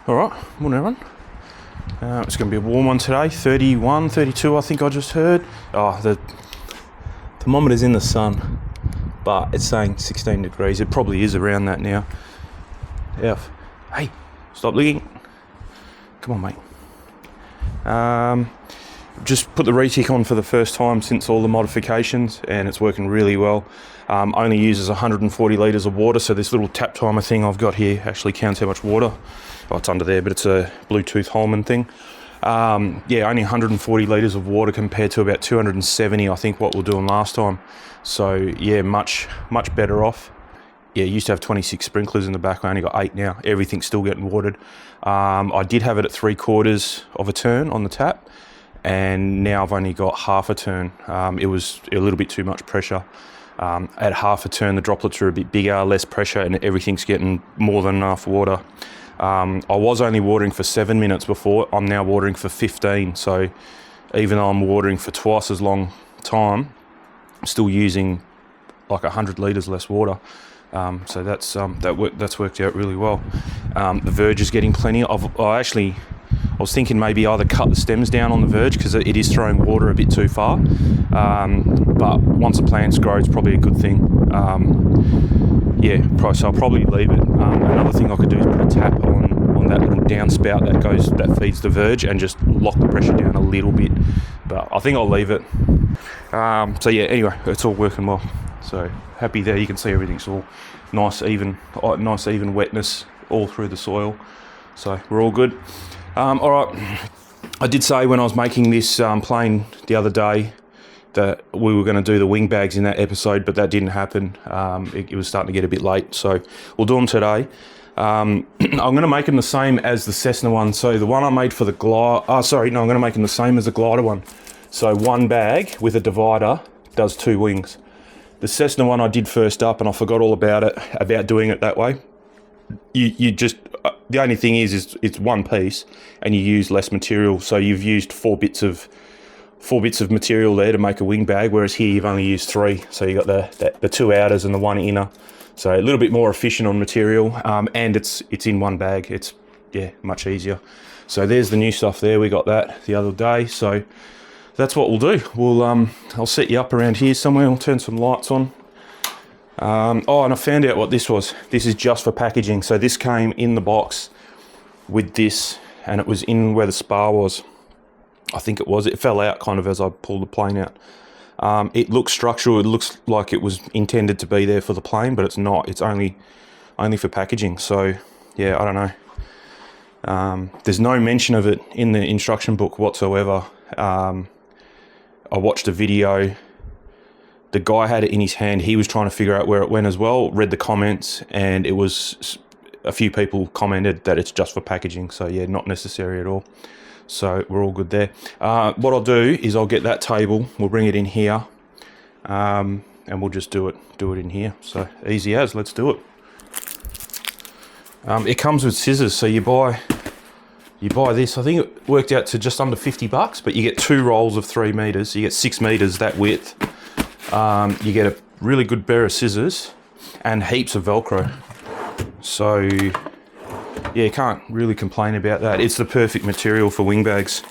Alright, morning everyone. It's going to be a warm one today, 31, 32 I think I just heard. Oh, the thermometer's in the sun, but it's saying 16 degrees. It probably is around that now. Alf, hey, stop licking. Come on, mate. Just put the retic on for the first time since all the modifications, and it's working really well. Only uses 140 litres of water, so this little tap timer thing I've got here actually counts how much water. Oh, it's under there, but it's a Bluetooth Holman thing. Yeah, only 140 litres of water compared to about 270, I think, what we were doing last time. So yeah, much better off. Yeah, used to have 26 sprinklers in the back. I only got 8 now. Everything's still getting watered. I did have it at 3/4 of a turn on the tap, and now I've only got half a turn. It was a little bit too much pressure. At half a turn, the droplets are a bit bigger, less pressure, and everything's getting more than enough water. I was only watering for 7 minutes before. I'm now watering for 15. So even though I'm watering for twice as long time, I'm still using like 100 litres less water. So that's worked out really well. The verge is getting plenty. I was thinking maybe either cut the stems down on the verge because it is throwing water a bit too far. But once the plants grow, it's probably a good thing. So I'll probably leave it. Another thing I could do is put a tap on that little downspout that feeds the verge and just lock the pressure down a little bit. But I think I'll leave it. So yeah, anyway, it's all working well. So happy there. You can see everything's all nice even wetness all through the soil. So we're all good. All right. I did say when I was making this plane the other day that we were going to do the wing bags in that episode, but that didn't happen. It was starting to get a bit late, so we'll do them today. I'm going to make them the same as the Cessna one. So the one I made for the glider, I'm going to make them the same as the glider one. So one bag with a divider does 2 wings. The Cessna one I did first up, and I forgot all about doing it that way. You just, the only thing is it's one piece, and you use less material. So you've used 4 bits of material there to make a wing bag, whereas here you've only used 3. So you got the 2 outers and the 1 inner. So a little bit more efficient on material, and it's in one bag. It's much easier. So there's the new stuff there. We got that the other day. So that's what we'll do. I'll set you up around here somewhere. I'll turn some lights on. And I found out what this was. This is just for packaging. So this came in the box with this, and it was in where the spar was. I think it was. It fell out kind of as I pulled the plane out. It looks structural. It looks like it was intended to be there for the plane, but it's not. It's only for packaging. So yeah, I don't know. There's no mention of it in the instruction book whatsoever. I watched a video. The guy had it in his hand. He was trying to figure out where it went as well. Read the comments, and it was a few people commented that it's just for packaging. So yeah, not necessary at all. So we're all good there. What I'll do is I'll get that table. We'll bring it in here, and we'll just do it in here. So easy as. Let's do it. It comes with scissors. So you buy this. I think it worked out to just under $50, but you get 2 rolls of 3 meters. So you get 6 meters that width. You get a really good pair of scissors and heaps of Velcro. So yeah, can't really complain about that. It's the perfect material for wing bags.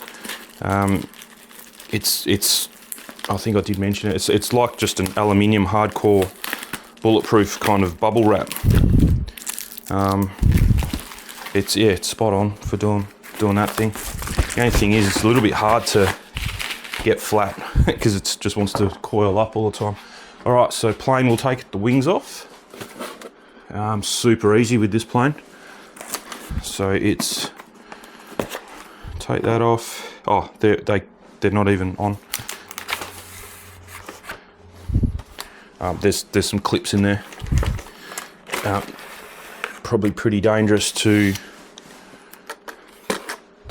It's I think I did mention it. It's like just an aluminium hardcore bulletproof kind of bubble wrap. It's spot on for doing that thing. The only thing is it's a little bit hard to get flat because it just wants to coil up all the time. All right, so plane will take the wings off. Super easy with this plane. So it's take that off. Oh, they're not even on. There's some clips in there. Probably pretty dangerous to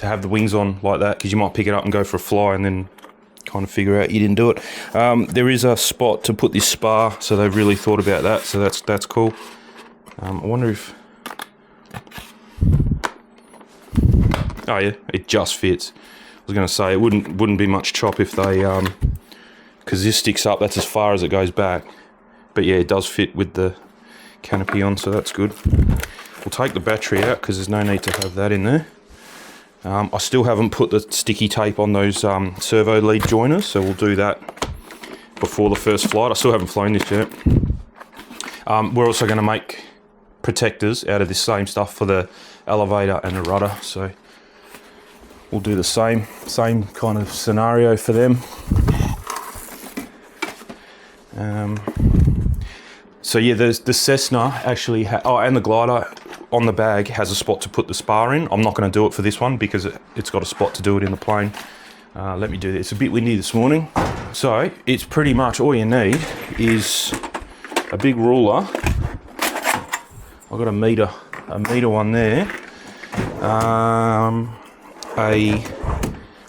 have the wings on like that, because you might pick it up and go for a fly and then kind of figure out you didn't do it. There is a spot to put this spar, so they've really thought about that. So that's cool. I wonder if. Oh yeah, it just fits. I was going to say it wouldn't be much chop if they because this sticks up. That's as far as it goes back. But yeah, it does fit with the canopy on, so that's good. we'll take the battery out because there's no need to have that in there. I still haven't put the sticky tape on those servo lead joiners, so we'll do that before the first flight. I still haven't flown this yet. We're also going to make protectors out of this same stuff for the elevator and the rudder, so we'll do the same kind of scenario for them. So yeah, the Cessna actually and the glider on the bag has a spot to put the spar in. I'm not going to do it for this one because it's got a spot to do it in the plane. Let me do this. It's a bit windy this morning. So it's pretty much all you need is a big ruler. I've got a meter one there. I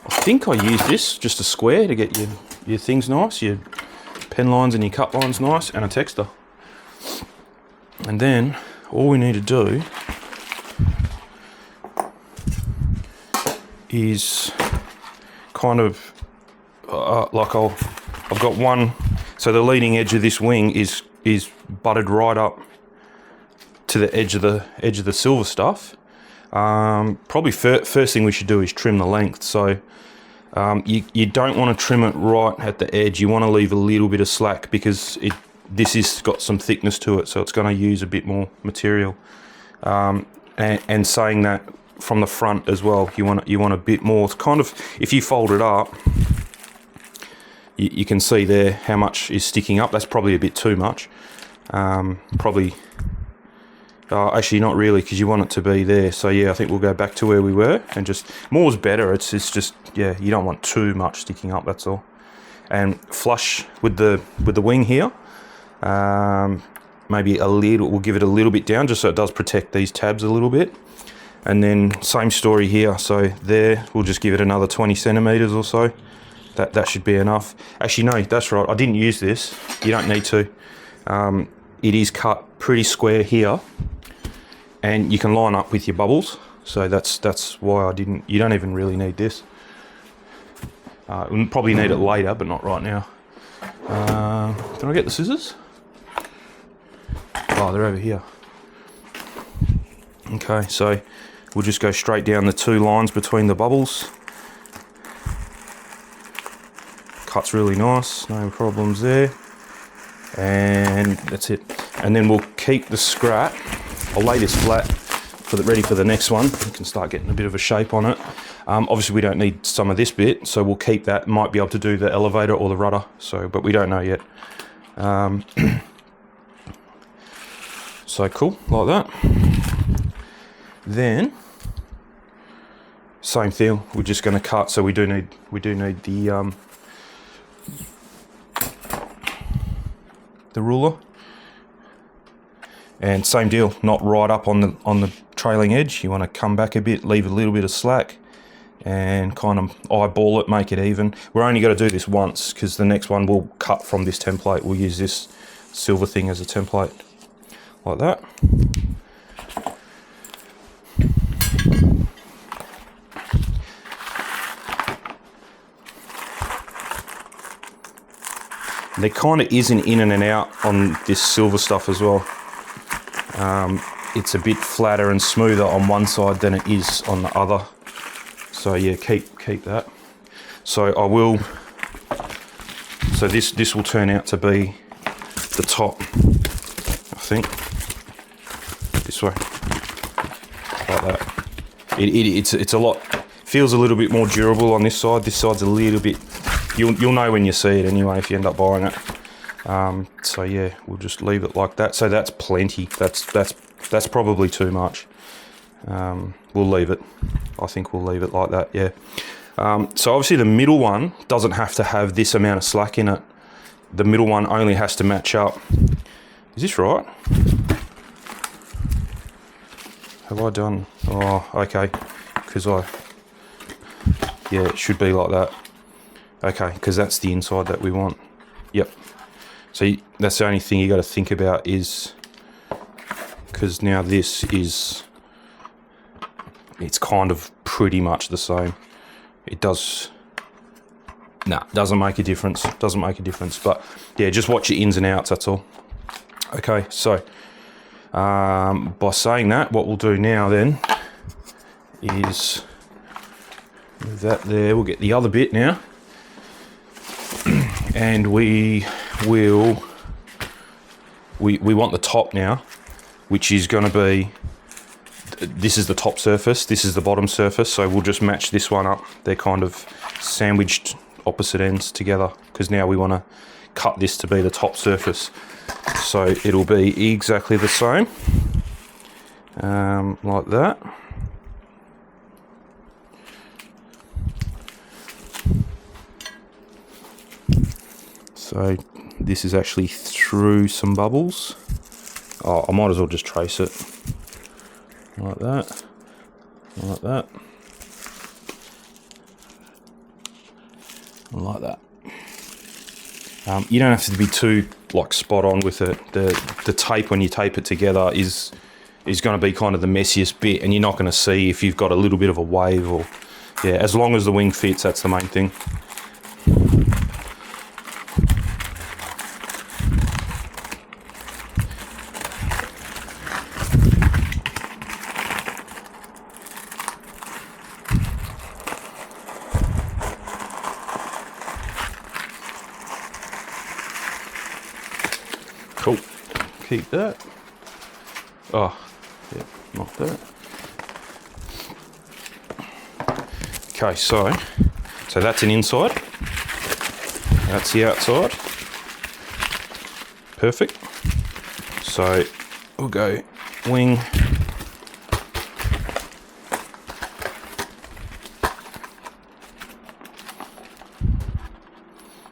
think I use this, just a square to get your things nice, your pen lines and your cut lines nice, and a texter. And then all we need to do is kind of I've got one, so the leading edge of this wing is butted right up to the edge of the silver stuff. Probably first thing we should do is trim the length. So you don't want to trim it right at the edge. You want to leave a little bit of slack because this has got some thickness to it, so it's going to use a bit more material. And saying that, from the front as well, you want a bit more. It's kind of, if you fold it up, you can see there how much is sticking up. That's probably a bit too much. Probably. Actually, not really, because you want it to be there. So yeah, I think we'll go back to where we were, and just more's better. It's just, yeah, you don't want too much sticking up. That's all. And flush with the wing here. Maybe a little. We'll give it a little bit down, just so it does protect these tabs a little bit. And then same story here. So there, we'll just give it another 20 centimeters or so. That should be enough. Actually, no, that's right. I didn't use this. You don't need to. It is cut pretty square here, and you can line up with your bubbles. So that's why I didn't. You don't even really need this. We'll probably need it later, but not right now. Can I get the scissors? Oh, they're over here. Okay, so we'll just go straight down the two lines between the bubbles. Cuts really nice, no problems there. And that's it. And then we'll keep the scrap. I'll lay this flat ready for the next one. You can start getting a bit of a shape on it. Obviously we don't need some of this bit, so we'll keep that. Might be able to do the elevator or the rudder, but we don't know yet. So cool, like that. Then same thing, we're just going to cut. So we do need the ruler, and same deal, not right up on the trailing edge. You want to come back a bit, leave a little bit of slack, and kind of eyeball it, make it even. We're only going to do this once because the next one we'll cut from this template. We'll use this silver thing as a template, like that. There kind of is an in and an out on this silver stuff as well. It's a bit flatter and smoother on one side than it is on the other. So yeah, keep that. So I will. So this will turn out to be the top, I think. This way, like that. It's a lot. Feels a little bit more durable on this side. This side's a little bit. You'll know when you see it anyway if you end up buying it. So yeah, we'll just leave it like that. So that's plenty. That's probably too much. We'll leave it. I think we'll leave it like that. Yeah. So obviously the middle one doesn't have to have this amount of slack in it. The middle one only has to match up. Is this right? Have I done? Oh, okay. Because yeah, it should be like that. Okay, because that's the inside that we want. Yep. So that's the only thing you got to think about is, because now this is, it's kind of pretty much the same. It doesn't make a difference. Doesn't make a difference. But yeah, just watch your ins and outs. That's all. Okay, so By saying that, what we'll do now then is move that there. We'll get the other bit now, and we want the top now, which is going to be, this is the top surface, this is the bottom surface, so we'll just match this one up. They're kind of sandwiched opposite ends together, because now we want to cut this to be the top surface. So it'll be exactly the same, like that. So this is actually through some bubbles. Oh, I might as well just trace it like that, like that, and like that. You don't have to be too like spot on with it. The tape, when you tape it together, is going to be kind of the messiest bit, and you're not going to see if you've got a little bit of a wave or, yeah, as long as the wing fits, that's the main thing. Cool. Keep that. Oh, yeah, not that. Okay, so that's an inside. That's the outside. Perfect. So we'll go wing.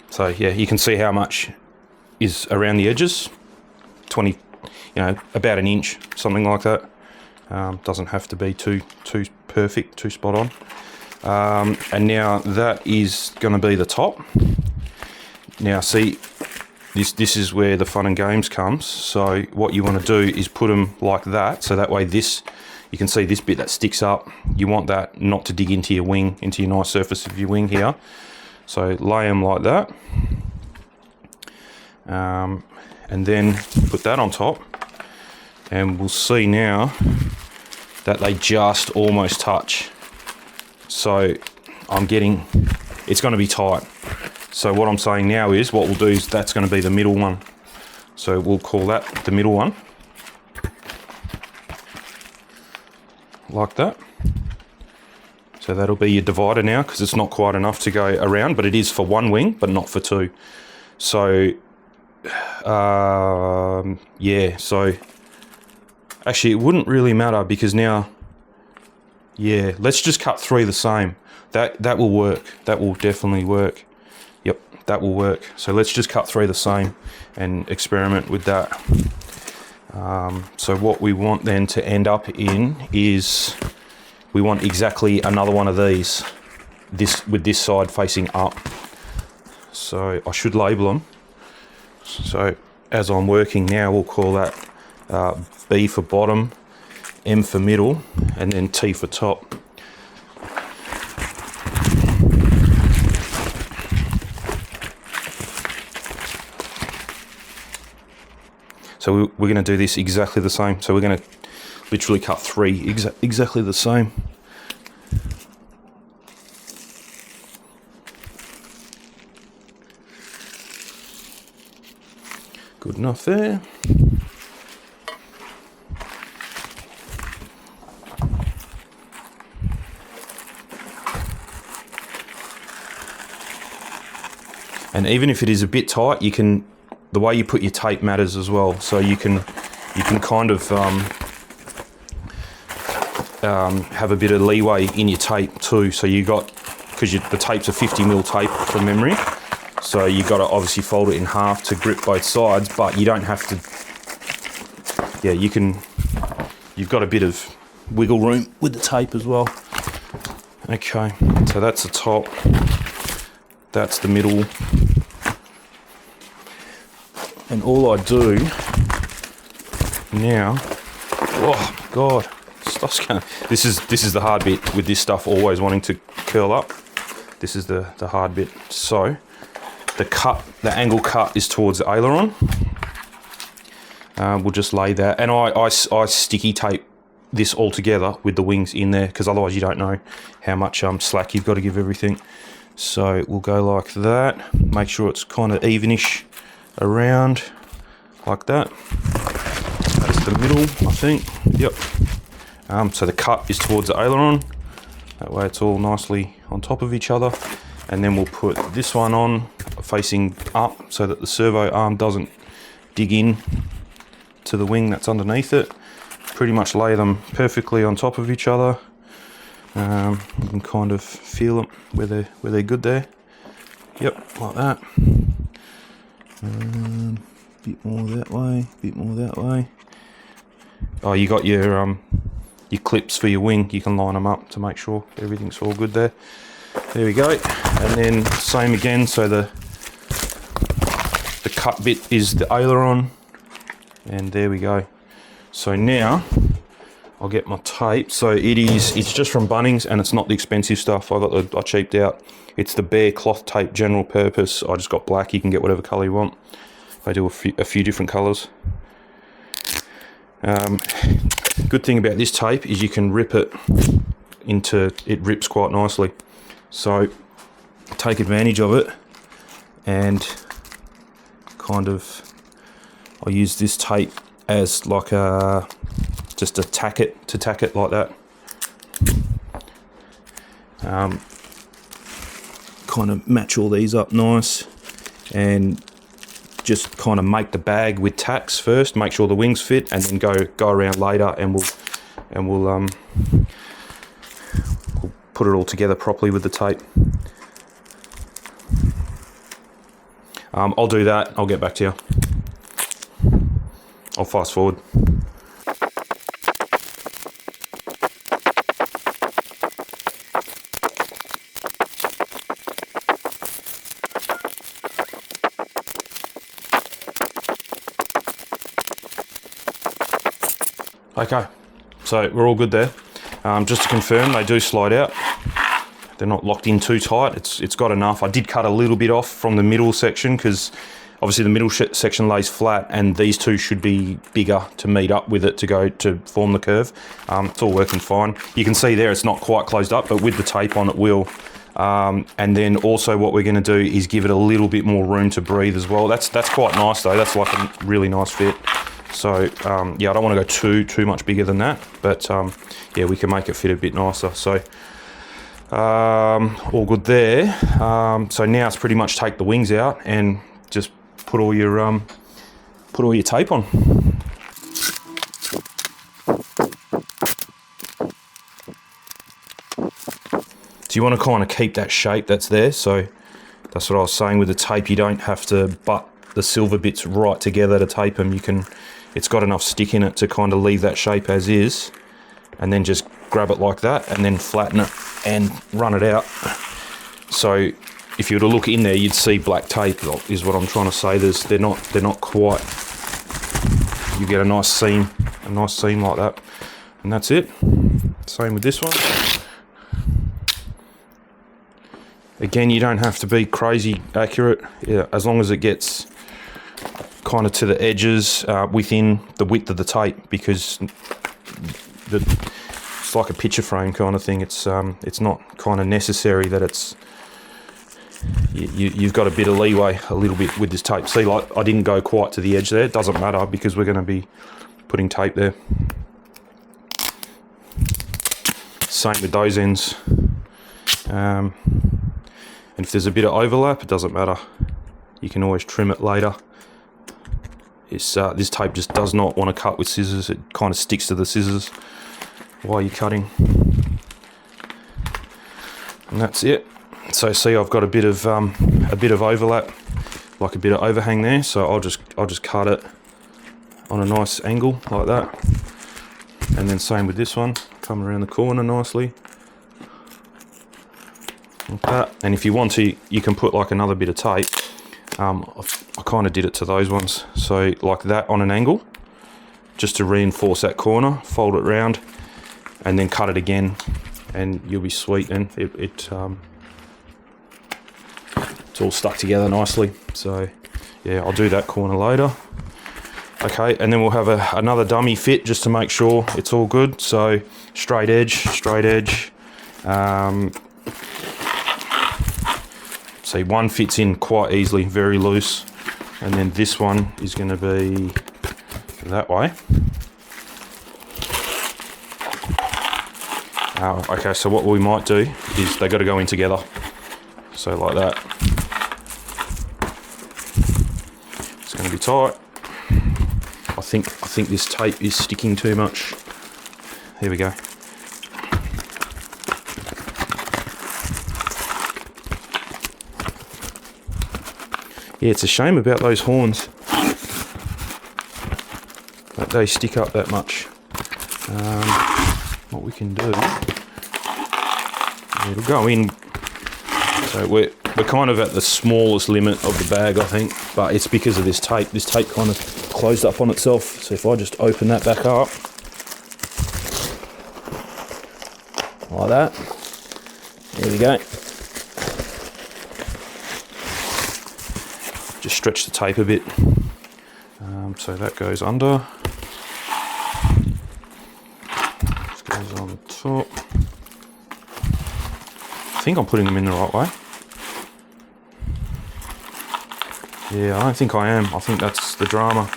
So yeah, you can see how much is around the edges. 20, about an inch, something like that. Doesn't have to be too perfect, too spot on. And now that is going to be the top. Now see, this is where the fun and games comes. So what you want to do is put them like that, so that way you can see this bit that sticks up. You want that not to dig into your wing, into your nice surface of your wing here. So lay them like that. And then put that on top, and we'll see now that they just almost touch. So it's going to be tight. So what I'm saying now is, what we'll do is, that's going to be the middle one. So we'll call that the middle one, like that. So that'll be your divider now, because it's not quite enough to go around, but it is for one wing, but not for two. So yeah, so actually it wouldn't really matter, because now, yeah, let's just cut three the same. That will work. That will definitely work. Yep, that will work. So let's just cut three the same and experiment with that. So what we want then to end up in is, we want exactly another one of these, with this side facing up. So I should label them. So as I'm working now, we'll call that B for bottom, M for middle, and then T for top. So we're going to do this exactly the same. So we're going to literally cut three exactly the same. Good enough there. And even if it is a bit tight, the way you put your tape matters as well. So you can kind of have a bit of leeway in your tape too. So because the tape's a 50mm tape from memory. So you've got to obviously fold it in half to grip both sides, but you don't have to, yeah, you've got a bit of wiggle room with the tape as well. Okay, so that's the top, that's the middle. And all I do now, oh God, this is the hard bit with this stuff, always wanting to curl up. This is the hard bit. So the angle cut is towards the aileron. we'll just lay that. And I sticky tape this all together with the wings in there, because otherwise you don't know how much slack you've got to give everything. So we'll go like that. Make sure it's kind of evenish around, like that. That's the middle, I think. Yep. So the cut is towards the aileron. That way it's all nicely on top of each other. And then we'll put this one on facing up so that the servo arm doesn't dig in to the wing that's underneath it. Pretty much lay them perfectly on top of each other. You can kind of feel them where they're good there. Yep, like that. Bit more that way, bit more that way. Oh, you got your clips for your wing. You can line them up to make sure everything's all good there. There we go. And then same again. So the cut bit is the aileron, and there we go. So now I'll get my tape. So it's just from Bunnings, and it's not the expensive stuff. I cheaped out. It's the bare cloth tape, general purpose. I just got black. You can get whatever color you want. I do a few different colors. Good thing about this tape is you can rip it it rips quite nicely. So take advantage of it, and kind of I use this tape as like just to tack it like that. Kind of match all these up nice, and just kind of make the bag with tacks first, make sure the wings fit, and then go around later, and we'll put it all together properly with the tape. I'll do that. I'll get back to you. I'll fast forward. Okay, so we're all good there. Just to confirm, they do slide out. They're not locked in too tight. It's got enough. I did cut a little bit off from the middle section, because obviously the middle section lays flat, and these two should be bigger to meet up with it to form the curve. It's all working fine. You can see there it's not quite closed up, but with the tape on it will. And then also what we're going to do is give it a little bit more room to breathe as well. That's quite nice though. That's like a really nice fit. So yeah, I don't want to go too much bigger than that, but yeah, we can make it fit a bit nicer. So all good there. So now it's pretty much take the wings out and just put all your tape on. So you want to kind of keep that shape that's there. So that's what I was saying with the tape. You don't have to butt the silver bits right together to tape them. It's got enough stick in it to kind of leave that shape as is, and then just grab it like that and then flatten it and run it out. So if you were to look in there, you'd see black tape is what I'm trying to say. They're not quite. You get a nice seam like that, and that's it. Same with this one. Again, you don't have to be crazy accurate, yeah, as long as it gets kind of to the edges within the width of the tape, because it's like a picture frame kind of thing. It's not kind of necessary that it's you've got a bit of leeway a little bit with this tape. See, like I didn't go quite to the edge there. It doesn't matter because we're going to be putting tape there. Same with those ends. And if there's a bit of overlap, it doesn't matter. You can always trim it later. This tape just does not want to cut with scissors. It kind of sticks to the scissors while you're cutting. And that's it. So see, I've got a bit of overlap, like a bit of overhang there. So I'll just cut it on a nice angle like that. And then same with this one. Come around the corner nicely. Like that. And if you want to, you can put like another bit of tape. I kind of did it to those ones, so like that on an angle, just to reinforce that corner. Fold it round, and then cut it again, and you'll be sweet. And it's all stuck together nicely. So yeah, I'll do that corner later. Okay, and then we'll have another dummy fit just to make sure it's all good. So straight edge. See, one fits in quite easily, very loose. And then this one is going to be that way. Okay, so what we might do is they got to go in together. So like that. It's going to be tight. I think this tape is sticking too much. Here we go. Yeah, it's a shame about those horns that they stick up that much. What we can do, it'll go in. So we're kind of at the smallest limit of the bag, I think, but it's because of this tape. This tape kind of closed up on itself. So if I just open that back up, like that, there we go. Just stretch the tape a bit. So that goes under. This goes on the top. I think I'm putting them in the right way. Yeah, I don't think I am. I think that's the drama.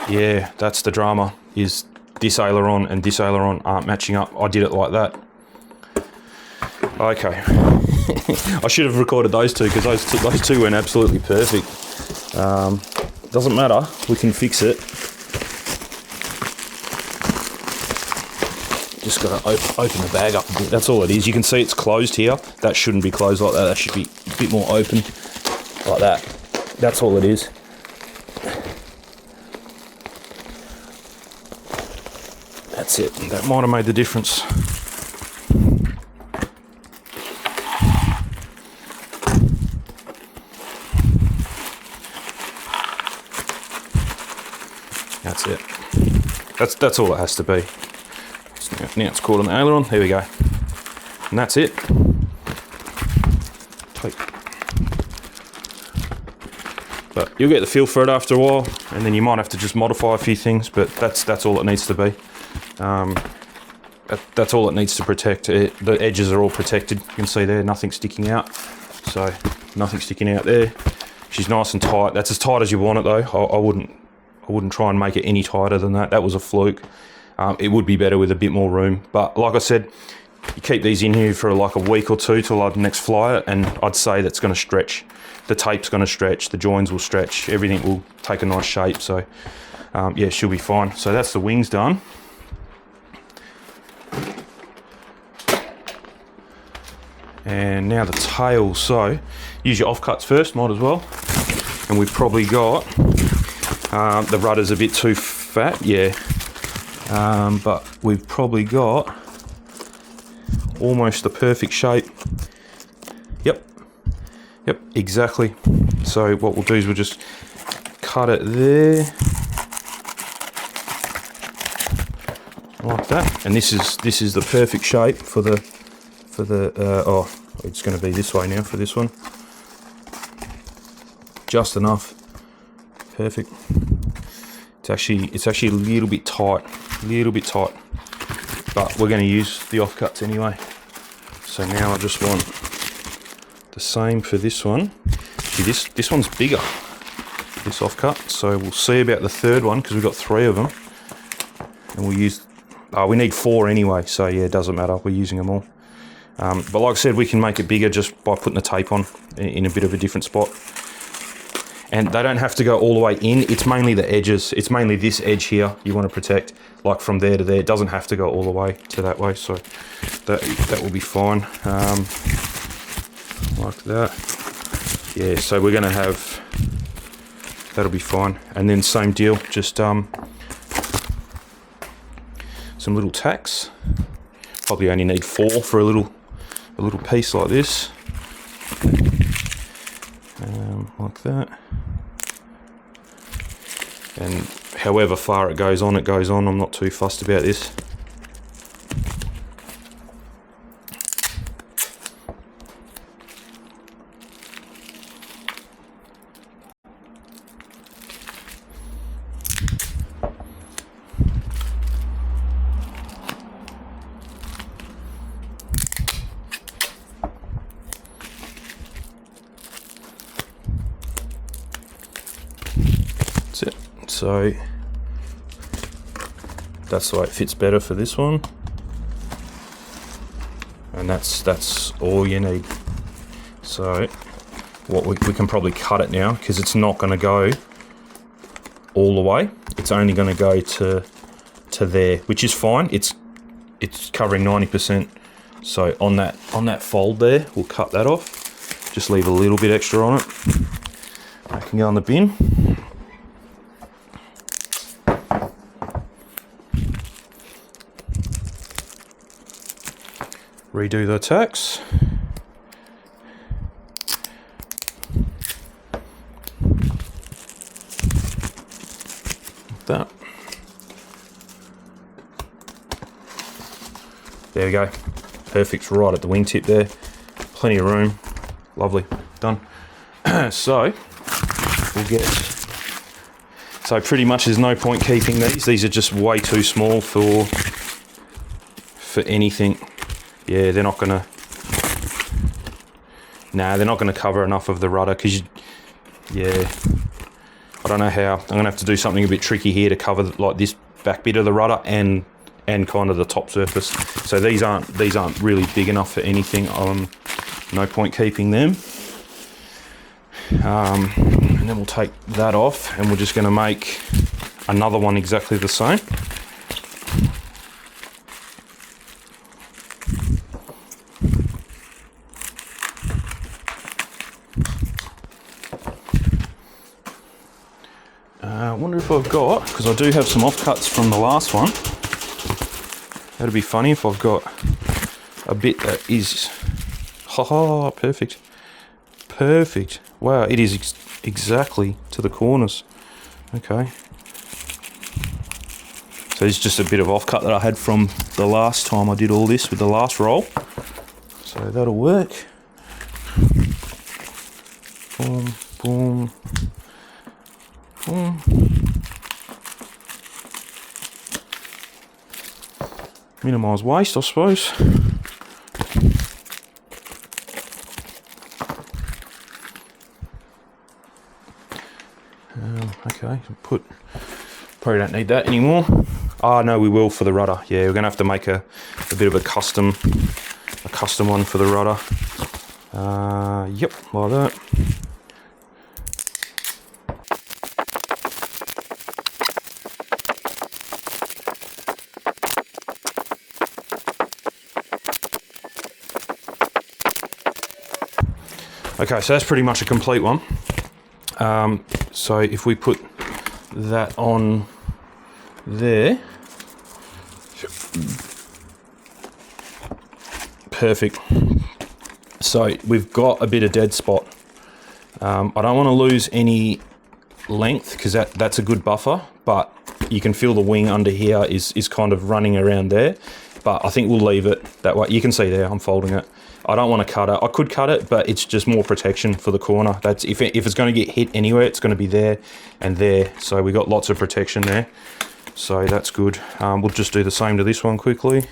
Yeah, that's the drama, is this aileron and this aileron aren't matching up. I did it like that. Okay. I should have recorded those two, because those two went absolutely perfect. Doesn't matter, we can fix it. Just got to open the bag up a bit. That's all it is. You can see it's closed here. That shouldn't be closed like that. That should be a bit more open, like that. That's all it is. That's it. That might have made the difference. That's it. That's all it has to be. Now it's caught on the aileron. There we go. And that's it. But you'll get the feel for it after a while, and then you might have to just modify a few things, but that's all it needs to be. That's all it needs to protect it. The edges are all protected. You can see there, nothing sticking out. So nothing sticking out there. She's nice and tight. That's as tight as you want it though. I wouldn't try and make it any tighter than that. That was a fluke. It would be better with a bit more room. But like I said, you keep these in here for like a week or two till I next fly it, and I'd say that's going to stretch. The tape's going to stretch, the joins will stretch, everything will take a nice shape. So yeah, she'll be fine. So that's the wings done. And now the tail. So use your offcuts first, might as well. And we've probably got the rudder's a bit too fat, yeah. But we've probably got almost the perfect shape. Yep, exactly. So what we'll do is we'll just cut it there, like that. And this is the perfect shape for the oh, it's going to be this way now for this one. Just enough. Perfect. It's actually a little bit tight, but we're going to use the offcuts anyway. So now I just want the same for this one. See, this one's bigger, this offcut. So we'll see about the third one, because we've got 3 of them, and we'll use. We need 4 anyway, so yeah, it doesn't matter. We're using them all. But like I said, we can make it bigger just by putting the tape on in a bit of a different spot. And they don't have to go all the way in. It's mainly the edges. It's mainly this edge here you want to protect, like from there to there. It doesn't have to go all the way to that way, so that will be fine. Like that. Yeah, so we're going to have, that'll be fine. And then same deal, just some little tacks. Probably only need 4 for a little piece like this. Like that. And however far it goes on, I'm not too fussed about this. So that's the way it fits better for this one. And that's all you need. So what we can probably cut it now, because it's not going to go all the way. It's only going to go to there, which is fine. It's covering 90%. So on that fold there, we'll cut that off. Just leave a little bit extra on it. I can go in the bin. Redo the tacks. Like that. There we go. Perfect, right at the wingtip there. Plenty of room. Lovely. Done. So we'll get. So pretty much there's no point keeping these. These are just way too small for anything. Yeah, they're not gonna. Nah, they're not gonna cover enough of the rudder because, yeah, I don't know how. I'm gonna have to do something a bit tricky here to cover like this back bit of the rudder and kind of the top surface. So these aren't really big enough for anything. No point keeping them. And then we'll take that off, and we're just gonna make another one exactly the same. I wonder if I've got, because I do have some offcuts from the last one. That'd be funny if I've got a bit that is, perfect. Perfect. Wow, it is exactly to the corners. Okay. So it's just a bit of offcut that I had from the last time I did all this with the last roll. So that'll work. Boom, boom. Minimise waste, I suppose. Okay, probably don't need that anymore. No, we will for the rudder. Yeah, we're gonna have to make a bit of a custom one for the rudder. Yep, like that. Okay, so that's pretty much a complete one. So if we put that on there, perfect. So we've got a bit of dead spot. I don't want to lose any length because that's a good buffer, but you can feel the wing under here is kind of running around there. But I think we'll leave it that way. You can see there, I'm folding it. I don't want to cut it. I could cut it, but it's just more protection for the corner. That's if it's going to get hit anywhere, it's going to be there and there. So we got lots of protection there. So that's good. We'll just do the same to this one quickly.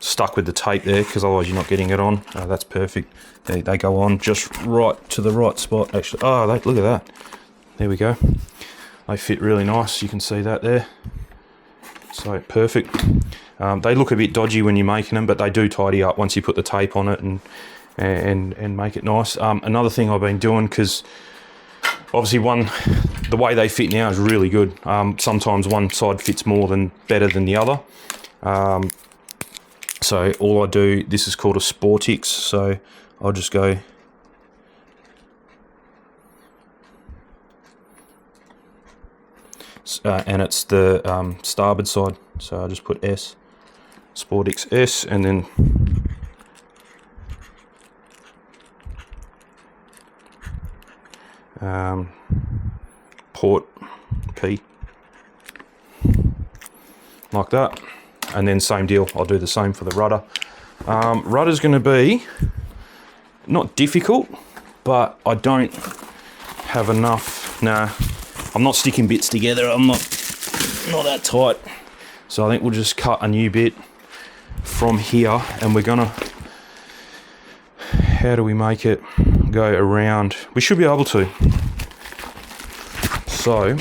Stuck with the tape there because otherwise you're not getting it on. That's perfect. They go on just right to the right spot. Actually, look at that. There we go. They fit really nice. You can see that there. So perfect. They look a bit dodgy when you're making them, but they do tidy up once you put the tape on it and make it nice. Another thing I've been doing, because obviously the way they fit now is really good. Sometimes one side fits better than the other. So all I do, this is called a Sportix. So I'll just go. And it's the starboard side, so I just put S, Sportix S, and then port P, like that, and then same deal, I'll do the same for the rudder. Rudder's going to be not difficult, but I don't have enough. Nah, I'm not sticking bits together. I'm not that tight. So I think we'll just cut a new bit from here, and we're gonna, how do we make it go around? We should be able to. So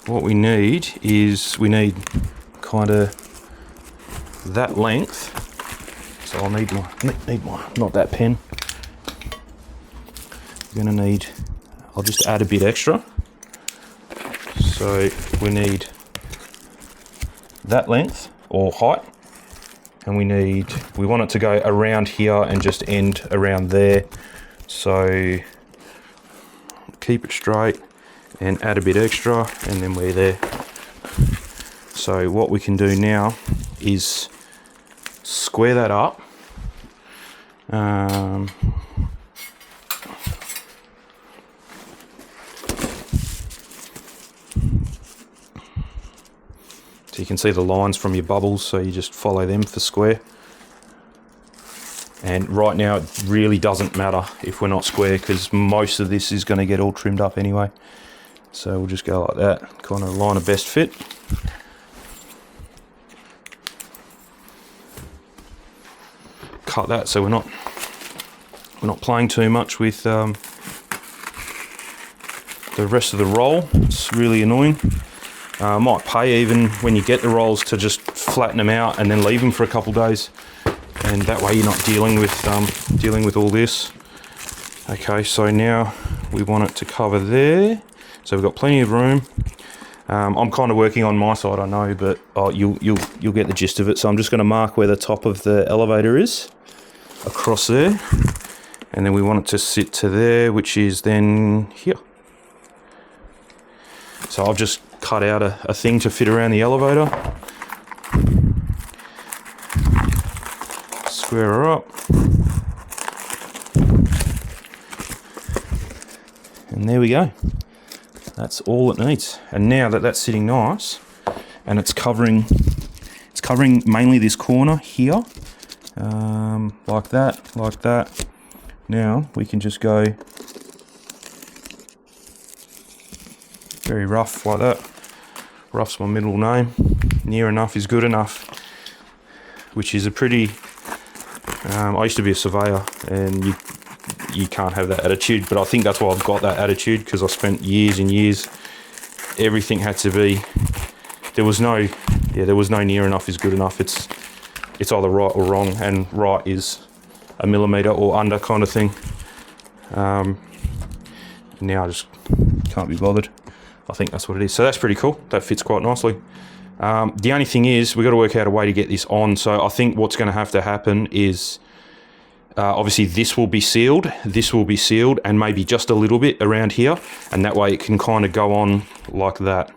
what we need is, we need kind of that length. So I'll need my not that pen. I'm gonna need, I'll just add a bit extra. So we need that length or height, and we want it to go around here and just end around there. So keep it straight and add a bit extra, and then we're there. So what we can do now is square that up. So you can see the lines from your bubbles, so you just follow them for square. And right now it really doesn't matter if we're not square, because most of this is going to get all trimmed up anyway. So we'll just go like that, kind of line of best fit. Cut that so we're not playing too much with the rest of the roll. It's really annoying. Might pay even when you get the rolls to just flatten them out and then leave them for a couple days, and that way you're not dealing with all this. Okay, so now we want it to cover there, so we've got plenty of room. I'm kind of working on my side, I know, but you'll get the gist of it. So I'm just going to mark where the top of the elevator is across there, and then we want it to sit to there, which is then here. So I've just cut out a thing to fit around the elevator. Square her up. And there we go. That's all it needs. And now that that's sitting nice, and it's covering mainly this corner here, like that. Now we can just go very rough like that. Rough's my middle name. Near enough is good enough, which is a pretty, I used to be a surveyor, and you can't have that attitude, but I think that's why I've got that attitude, because I spent years and years, everything had to be, there was no near enough is good enough. It's either right or wrong, and right is a millimetre or under kind of thing. Now I just can't be bothered. I think that's what it is. So that's pretty cool. That fits quite nicely. The only thing is, we've got to work out a way to get this on. So I think what's going to have to happen is, obviously this will be sealed, and maybe just a little bit around here, and that way it can kind of go on like that,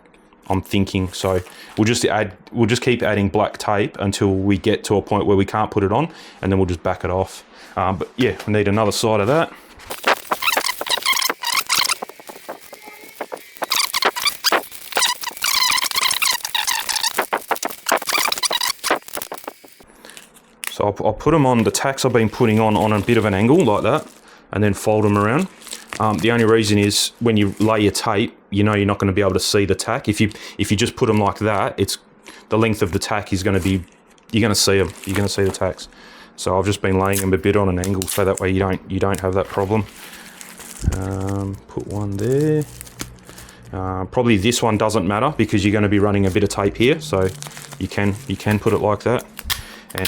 I'm thinking. So we'll just keep adding black tape until we get to a point where we can't put it on, and then we'll just back it off. But yeah, we need another side of that. So I'll put them on, the tacks I've been putting on a bit of an angle like that, and then fold them around. The only reason is, when you lay your tape, you know you're not going to be able to see the tack. If you just put them like that, it's the length of the tack is going to be, you're going to see them. You're going to see the tacks. So I've just been laying them a bit on an angle, so that way you don't have that problem. Put one there. Probably this one doesn't matter, because you're going to be running a bit of tape here, so you can put it like that.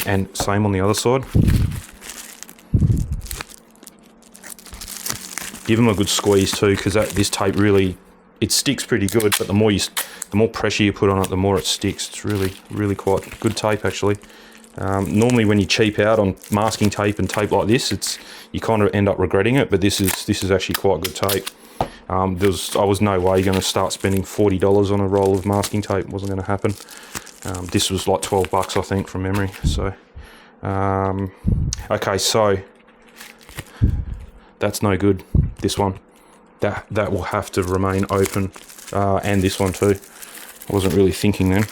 And same on the other side. Give them a good squeeze too, because this tape really, it sticks pretty good, but the more pressure you put on it, the more it sticks. It's really quite good tape, actually. Normally when you cheap out on masking tape and tape like this, you kind of end up regretting it, but this is actually quite good tape. I was no way going to start spending $40 on a roll of masking tape. It wasn't going to happen. This was like $12, I think, from memory. So, okay, so that's no good. This one, that will have to remain open, and this one too. I wasn't really thinking then.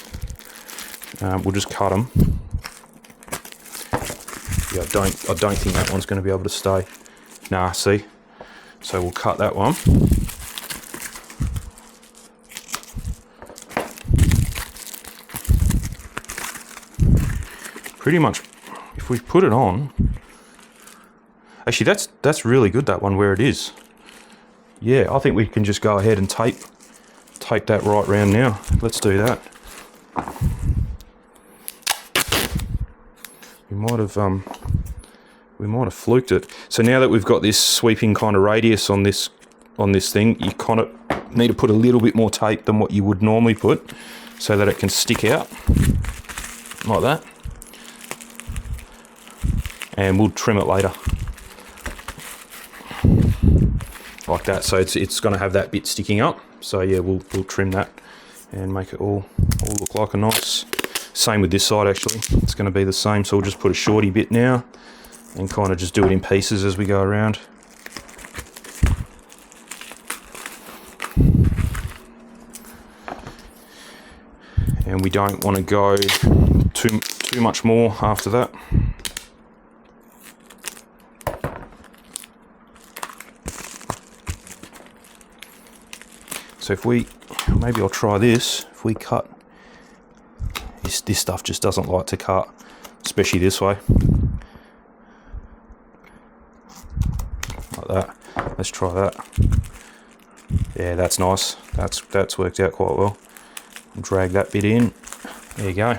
We'll just cut them. Yeah, I don't think that one's going to be able to stay. Nah, see. So we'll cut that one. pretty much, if we put it on, actually that's really good, that one where it is. Yeah, I think we can just go ahead and tape that right round now. Let's do that. We might have fluked it. So now that we've got this sweeping kind of radius on this thing, you kind of need to put a little bit more tape than what you would normally put, so that it can stick out like that. And we'll trim it later like that. So it's going to have that bit sticking up. So yeah, we'll trim that and make it all look like a nice. Same with this side actually. It's going to be the same. So we'll just put a shorty bit now and kind of just do it in pieces as we go around. And we don't want to go too much more after that. So if we, maybe I'll try this, if we cut, this stuff just doesn't like to cut, especially this way. Like that. Let's try that. Yeah, that's nice. That's worked out quite well. Drag that bit in. There you go.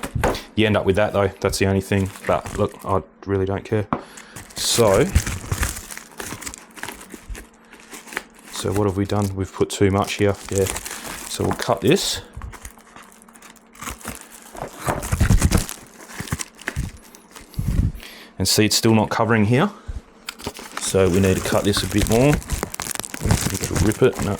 You end up with that though, that's the only thing. But look, I really don't care. So what have we done? We've put too much here. Yeah. So we'll cut this. And see, it's still not covering here. So we need to cut this a bit more. We've got to rip it. No.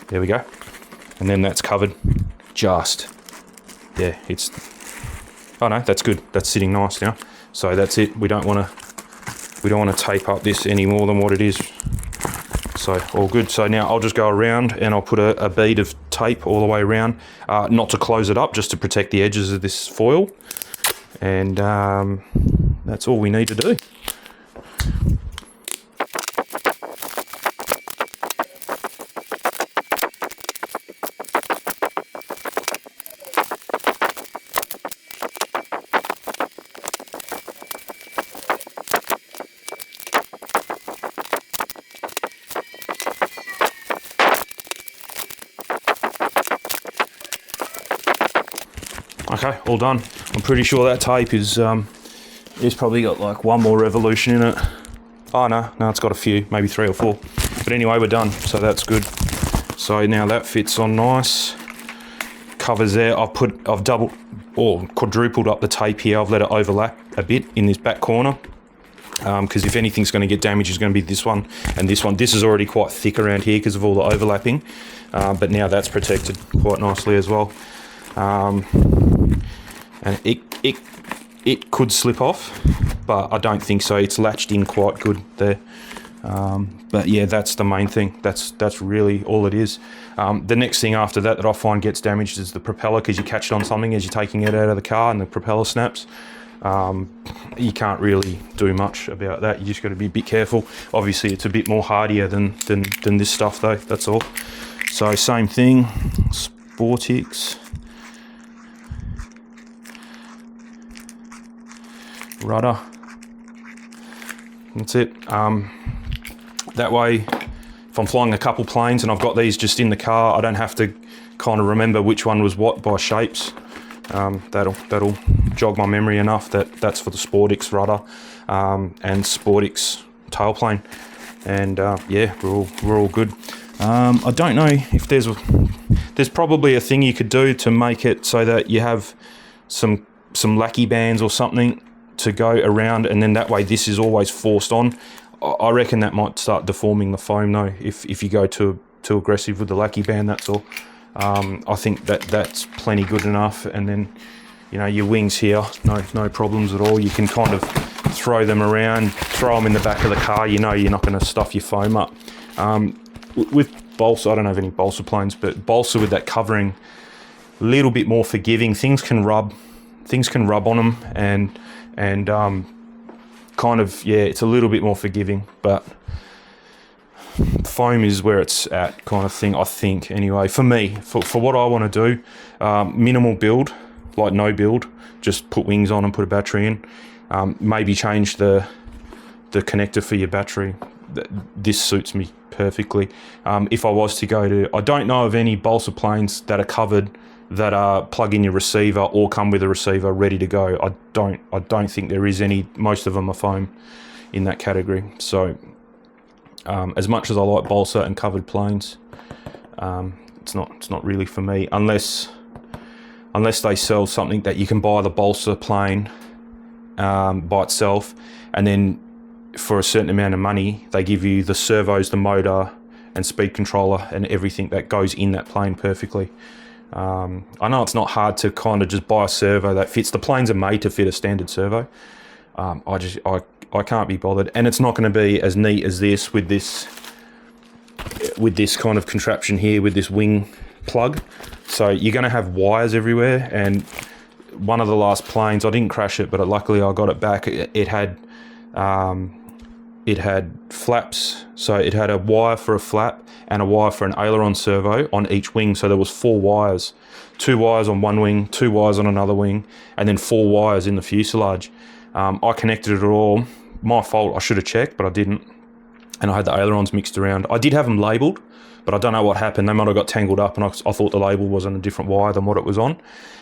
There we go. And then that's covered. Just. Yeah, it's. Oh no, that's good. That's sitting nice now. So that's it. We don't want to tape up this any more than what it is. So all good. So now I'll just go around and I'll put a bead of tape all the way around, not to close it up, just to protect the edges of this foil. And that's all we need to do. Okay, all done. I'm pretty sure that tape is probably got like one more revolution in it. Oh no, it's got a few, maybe 3 or 4. But anyway, we're done, so that's good. So now that fits on nice. Covers there. I've doubled or quadrupled up the tape here. I've let it overlap a bit in this back corner. Because if anything's going to get damaged, it's going to be this one and this one. This is already quite thick around here because of all the overlapping. But now that's protected quite nicely as well. And it could slip off, but I don't think so. It's latched in quite good there. But yeah, that's the main thing. That's really all it is. The next thing after that I find gets damaged is the propeller, because you catch it on something as you're taking it out of the car and the propeller snaps. You can't really do much about that. You just got to be a bit careful. Obviously, it's a bit more hardier than this stuff though. That's all. So same thing, Sportix. Rudder. That's it. That way, if I'm flying a couple planes and I've got these just in the car, I don't have to kind of remember which one was what by shapes. That'll jog my memory enough that that's for the Sportix rudder and Sportix tailplane. And yeah, we're all good. I don't know if there's probably a thing you could do to make it so that you have some lackey bands or something to go around, and then that way this is always forced on. I reckon that might start deforming the foam though if you go too aggressive with the lackey band. That's all. I think that's plenty good enough. And then, you know, your wings here, no problems at all. You can kind of throw them around, throw them in the back of the car. You know, you're not going to stuff your foam up. With balsa, I don't have any balsa planes, but balsa with that covering, a little bit more forgiving. Things can rub on them, and kind of, yeah, it's a little bit more forgiving. But foam is where it's at, kind of thing, I think, anyway. For me, for what I want to do, minimal build, like no build, just put wings on and put a battery in. Maybe change the connector for your battery. This suits me perfectly. If I was to go to, I don't know of any balsa planes that are covered that are plug in your receiver or come with a receiver ready to go. I don't think there is any. Most of them are foam in that category. So as much as I like balsa and covered planes, it's not really for me unless they sell something that you can buy the balsa plane by itself, and then for a certain amount of money they give you the servos, the motor and speed controller and everything that goes in that plane perfectly. I know it's not hard to kind of just buy a servo that fits. The planes are made to fit a standard servo. I can't be bothered, and it's not going to be as neat as this with this kind of contraption here with this wing plug. So you're going to have wires everywhere, and one of the last planes, I didn't crash it, but luckily I got it back. It had flaps, so it had a wire for a flap and a wire for an aileron servo on each wing. So there was 4 wires, 2 wires on one wing, 2 wires on another wing, and then 4 wires in the fuselage. I connected it all. My fault, I should have checked, but I didn't. And I had the ailerons mixed around. I did have them labelled, but I don't know what happened. They might have got tangled up, and I thought the label was on a different wire than what it was on.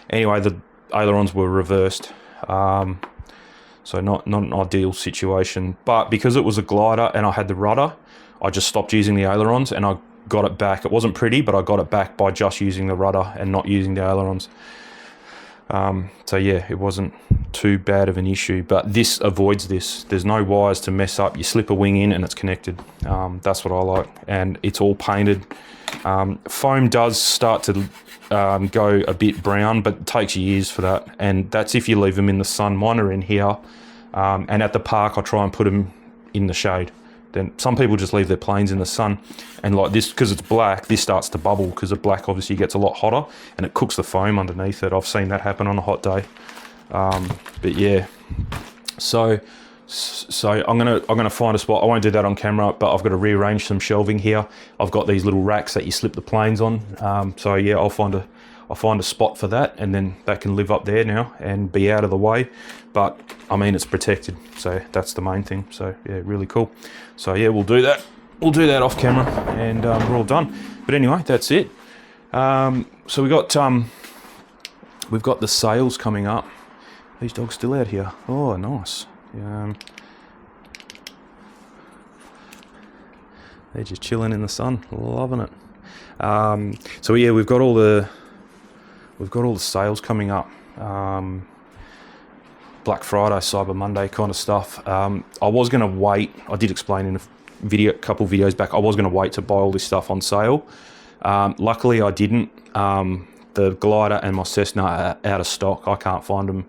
Anyway, the ailerons were reversed. So not an ideal situation. But because it was a glider and I had the rudder, I just stopped using the ailerons and I got it back. It wasn't pretty, but I got it back by just using the rudder and not using the ailerons. So yeah, it wasn't too bad of an issue, but this avoids this. There's no wires to mess up. You slip a wing in and it's connected. That's what I like, and it's all painted. Foam does start to go a bit brown, but it takes years for that, and that's if you leave them in the sun. Mine are in here, and at the park I try and put them in the shade. Then some people just leave their planes in the sun, and like this, because it's black, this starts to bubble because the black obviously gets a lot hotter and it cooks the foam underneath it. I've seen that happen on a hot day. But yeah, so I'm gonna find a spot. I won't do that on camera, but I've got to rearrange some shelving here. I've got these little racks that you slip the planes on. So yeah, I'll find a spot for that, and then they can live up there now and be out of the way. But I mean, it's protected, so that's the main thing. So yeah, really cool. So yeah, we'll do that. We'll do that off camera, and we're all done. But anyway, that's it. So we've got the sales coming up. These dogs still out here. Oh, nice. They're just chilling in the sun, loving it. So yeah, we've got all the sales coming up. Black Friday, Cyber Monday kind of stuff. I was going to wait. I did explain in a couple videos back. I was going to wait to buy all this stuff on sale. Luckily, I didn't. The glider and my Cessna are out of stock. I can't find them.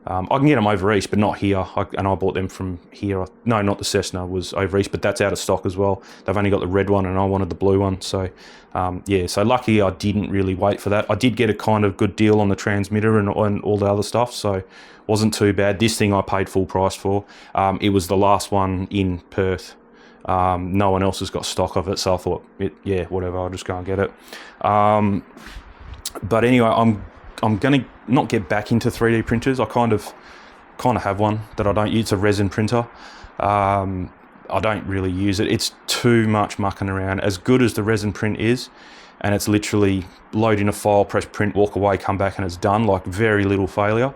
I can get them over east, but not here. And I bought them from here. No, not the Cessna, was over east, but that's out of stock as well. They've only got the red one, and I wanted the blue one. So, yeah. So lucky I didn't really wait for that. I did get a kind of good deal on the transmitter and all the other stuff, so wasn't too bad. This thing I paid full price for. It was the last one in Perth. No one else has got stock of it, so I thought, yeah, whatever. I'll just go and get it. But anyway, I'm going to not get back into 3D printers. I kind of have one that I don't use. It's a resin printer. I don't really use it. It's too much mucking around. As good as the resin print is, and it's literally load in a file, press print, walk away, come back, and it's done. Like very little failure.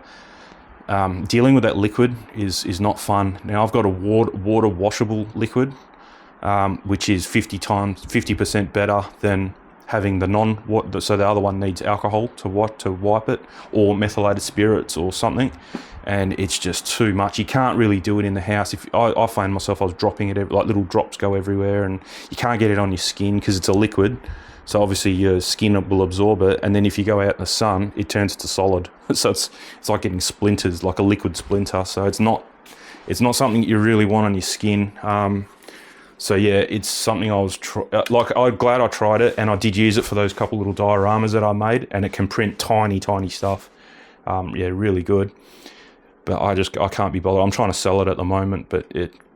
Dealing with that liquid is not fun. Now I've got a water washable liquid, which is 50% better than having the so the other one needs alcohol to wipe it, or methylated spirits or something, and it's just too much. You can't really do it in the house. If I find myself, I was dropping it, like little drops go everywhere, and you can't get it on your skin because it's a liquid, so obviously your skin will absorb it, and then if you go out in the sun, it turns to solid. So it's like getting splinters, like a liquid splinter. So it's not something you really want on your skin. So yeah, it's something I was I'm glad I tried it, and I did use it for those couple little dioramas that I made, and it can print tiny stuff. Yeah, really good. But I can't be bothered. I'm trying to sell it at the moment, but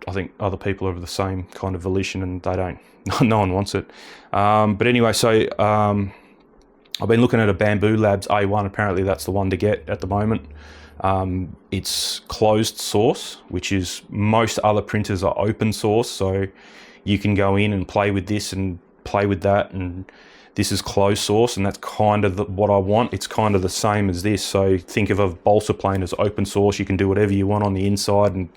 I think other people are of the same kind of volition, and they don't. No one wants it. But anyway, so I've been looking at a Bambu Labs A1. Apparently, that's the one to get at the moment. It's closed source, which is most other printers are open source, so you can go in and play with this and play with that, and this is closed source, and that's kind of what I want. It's kind of the same as this. So think of a balsa plane as open source. You can do whatever you want on the inside and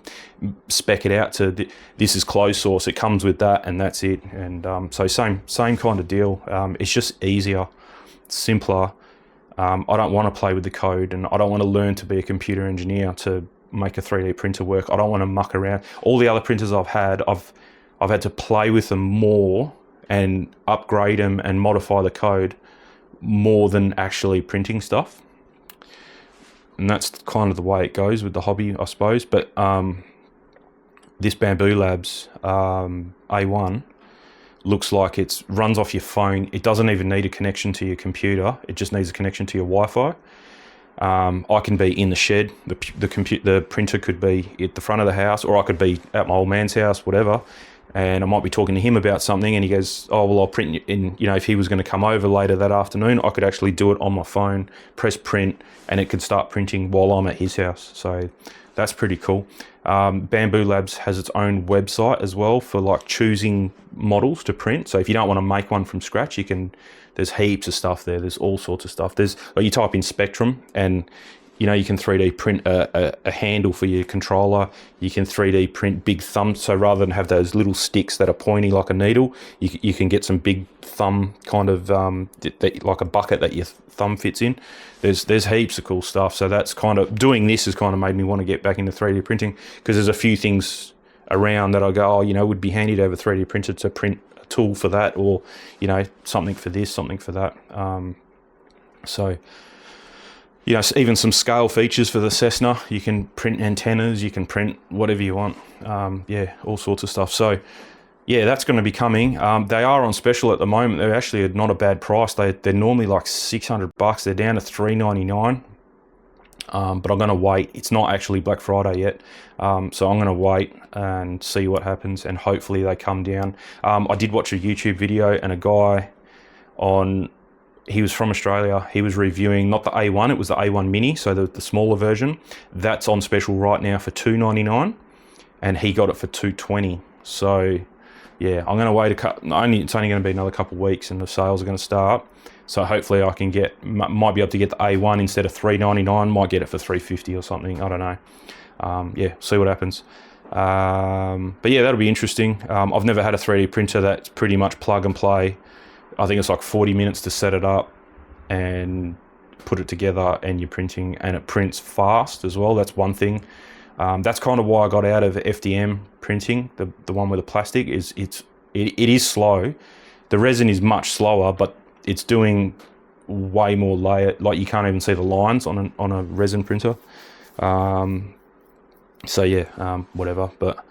spec it out to this is closed source. It comes with that, and that's it. And so same kind of deal. It's just easier, simpler. I don't want to play with the code, and I don't want to learn to be a computer engineer to make a 3D printer work. I don't want to muck around. All the other printers I've had to play with them more and upgrade them and modify the code more than actually printing stuff. And that's kind of the way it goes with the hobby, I suppose. But this Bambu Labs A1 looks like it runs off your phone. It doesn't even need a connection to your computer. It just needs a connection to your Wi-Fi. I can be in the shed. The printer could be at the front of the house, or I could be at my old man's house, whatever. And I might be talking to him about something, and he goes, oh, well, I'll print in, if he was going to come over later that afternoon, I could actually do it on my phone, press print, and it could start printing while I'm at his house. So that's pretty cool. Bambu Labs has its own website as well for like choosing models to print. So if you don't want to make one from scratch, there's heaps of stuff there. There's all sorts of stuff. You type in Spectrum, and you can 3D print a handle for your controller. You can 3D print big thumbs. So rather than have those little sticks that are pointy like a needle, you can get some big thumb kind of, like a bucket that your thumb fits in. There's heaps of cool stuff. So that's doing this has kind of made me want to get back into 3D printing, because there's a few things around that I go, would be handy to have a 3D printer to print a tool for that, or, something for this, something for that. Even some scale features for the Cessna. You can print antennas, you can print whatever you want. All sorts of stuff. So, that's going to be coming. They are on special at the moment. They're actually not a bad price. They're normally like $600. They're down to $399. But I'm going to wait. It's not actually Black Friday yet. So I'm going to wait and see what happens, and hopefully they come down. I did watch a YouTube video, and a guy he was from Australia. He was reviewing not the A1, it was the A1 Mini, so the smaller version. That's on special right now for $299, and he got it for $220. So I'm going to wait it's only going to be another couple of weeks, and the sales are going to start. So hopefully I can might be able to get the A1 instead of $399. Might get it for $350 or something. I don't know. See what happens. But that'll be interesting. I've never had a 3D printer that's pretty much plug and play. I think it's like 40 minutes to set it up and put it together, and you're printing, and it prints fast as well. That's one thing. That's kind of why I got out of FDM printing, the one with the plastic. It is slow. The resin is much slower, but it's doing way more layer. Like, you can't even see the lines on a resin printer. Whatever. But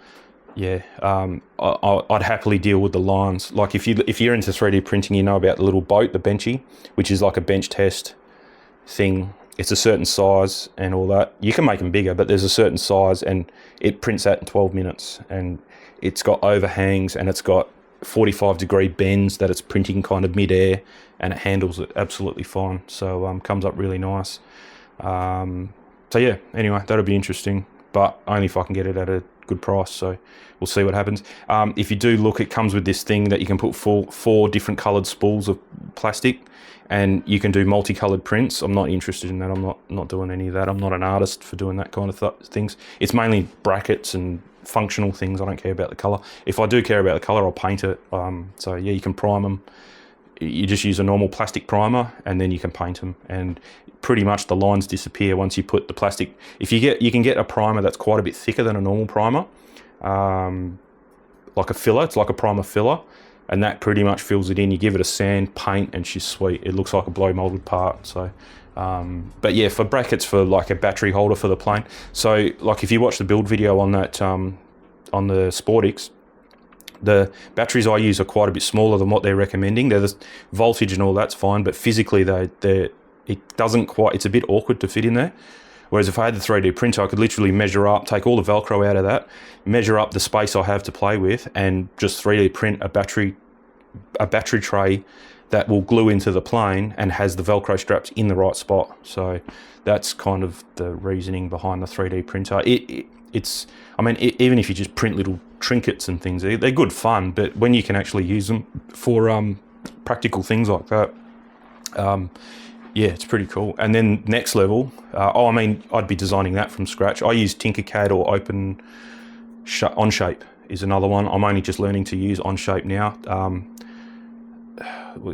I'd happily deal with the lines. Like, if you're into 3D printing, you know about the little boat, the Benchy, which is like a bench test thing. It's a certain size and all that. You can make them bigger, but there's a certain size, and it prints that in 12 minutes. And it's got overhangs, and it's got 45-degree bends that it's printing kind of mid-air, and it handles it absolutely fine. So comes up really nice. Anyway, that'll be interesting, but only if I can get it at a good price. So we'll see what happens. If you do look, it comes with this thing that you can put four different coloured spools of plastic, and you can do multicolored prints. I'm not interested in that. I'm not doing any of that. I'm not an artist for doing that kind of things. It's mainly brackets and functional things. I don't care about the colour. If I do care about the colour, I'll paint it. You can prime them. You just use a normal plastic primer, and then you can paint them, and pretty much the lines disappear once you put the plastic. You can get a primer that's quite a bit thicker than a normal primer, like a filler. It's like a primer filler, and that pretty much fills it in. You give it a sand, paint, and she's sweet. It looks like a blow molded part. So for brackets, for like a battery holder for the plane. So like, if you watch the build video on that on the Sportix, the batteries I use are quite a bit smaller than what they're recommending. The voltage and all that's fine, but physically it's a bit awkward to fit in there. Whereas if I had the 3D printer, I could literally measure up, take all the Velcro out of that, measure up the space I have to play with, and just 3D print a battery tray that will glue into the plane and has the Velcro straps in the right spot. So that's kind of the reasoning behind the 3D printer. I mean, even if you just print little trinkets and things, they're good fun, but when you can actually use them for practical things like that, yeah, it's pretty cool. And then next level, I mean, I'd be designing that from scratch. I use Tinkercad or Onshape is another one. I'm only just learning to use Onshape now.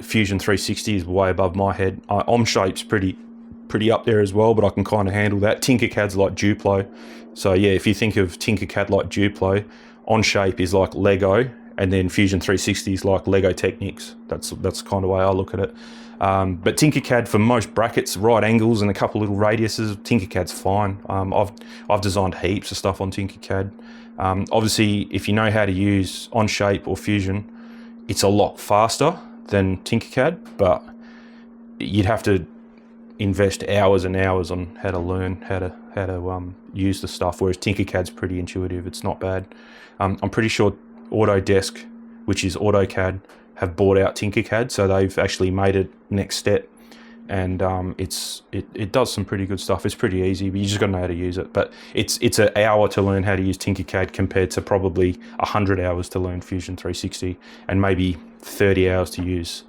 Fusion 360 is way above my head. Onshape's pretty up there as well, but I can kind of handle that. Tinkercad's like Duplo. So yeah, if you think of Tinkercad like Duplo, Onshape is like Lego, and then Fusion 360 is like Lego Technics. That's kind of the way I look at it. But Tinkercad for most brackets, right angles, and a couple little radiuses, Tinkercad's fine. I've designed heaps of stuff on Tinkercad. Obviously, if you know how to use Onshape or Fusion, it's a lot faster than Tinkercad, but you'd have to invest hours and hours on how to learn how to use the stuff, whereas Tinkercad's pretty intuitive. It's not bad. I'm pretty sure Autodesk, which is AutoCAD, have bought out Tinkercad, so they've actually made it next step, and it does some pretty good stuff. It's pretty easy, but you just got to know how to use it. But it's an hour to learn how to use Tinkercad compared to probably 100 hours to learn Fusion 360, and maybe 30 hours to use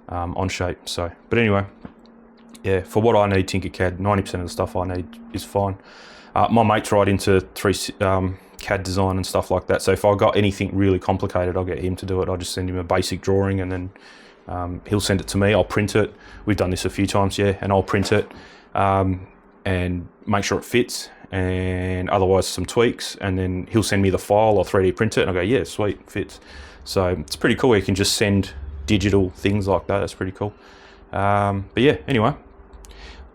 Onshape. So, but anyway, yeah, for what I need, Tinkercad, 90% of the stuff I need is fine. My mate's right into CAD design and stuff like that, so if I got anything really complicated, I'll get him to do it. I'll just send him a basic drawing, and then he'll send it to me. I'll print it. We've done this a few times, yeah, and I'll print it and make sure it fits, and otherwise some tweaks, and then he'll send me the file. I'll 3D print it, and I'll go, yeah, sweet, fits. So it's pretty cool. You can just send digital things like that. That's pretty cool. But yeah, anyway,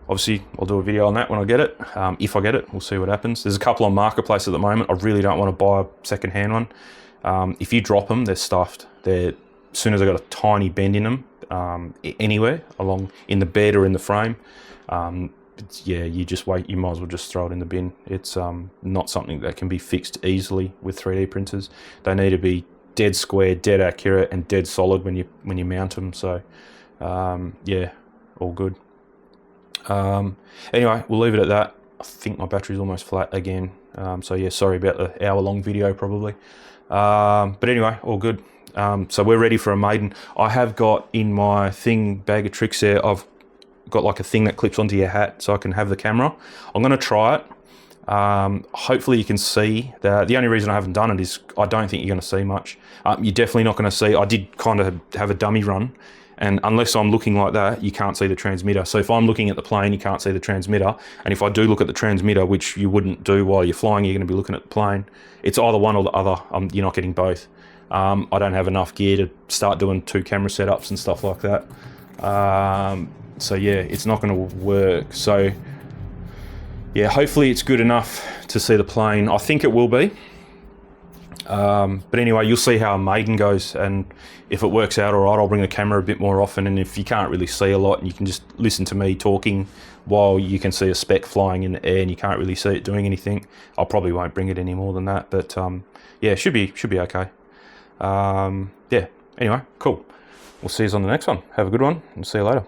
obviously I'll do a video on that when I get it. If I get it, we'll see what happens. There's a couple on Marketplace at the moment. I really don't want to buy a second-hand one. If you drop them, they're stuffed. As soon as they've got a tiny bend in them, anywhere along in the bed or in the frame, yeah, you might as well just throw it in the bin. It's not something that can be fixed easily with 3D printers. They need to be dead square, dead accurate, and dead solid when you mount them. So yeah, all good. Anyway, we'll leave it at that. I think my battery's almost flat again. So yeah, sorry about the hour-long video probably. But anyway, all good. So we're ready for a maiden. I have got in my bag of tricks there, I've got like a thing that clips onto your hat so I can have the camera. I'm going to try it. Hopefully you can see. The only reason I haven't done it is I don't think you're going to see much. You're definitely not going to see. I did kind of have a dummy run, and unless I'm looking like that, you can't see the transmitter. So if I'm looking at the plane, you can't see the transmitter, and if I do look at the transmitter, which you wouldn't do while you're flying, you're going to be looking at the plane. It's either one or the other. You're not getting both. I don't have enough gear to start doing 2 camera setups and stuff like that. So yeah, it's not going to work. So yeah, hopefully it's good enough to see the plane. I think it will be. But anyway, you'll see how a maiden goes, and if it works out all right, I'll bring the camera a bit more often, and if you can't really see a lot and you can just listen to me talking while you can see a speck flying in the air and you can't really see it doing anything, I probably won't bring it any more than that. But yeah, should be okay. Yeah, anyway, cool. We'll see you on the next one. Have a good one, and see you later.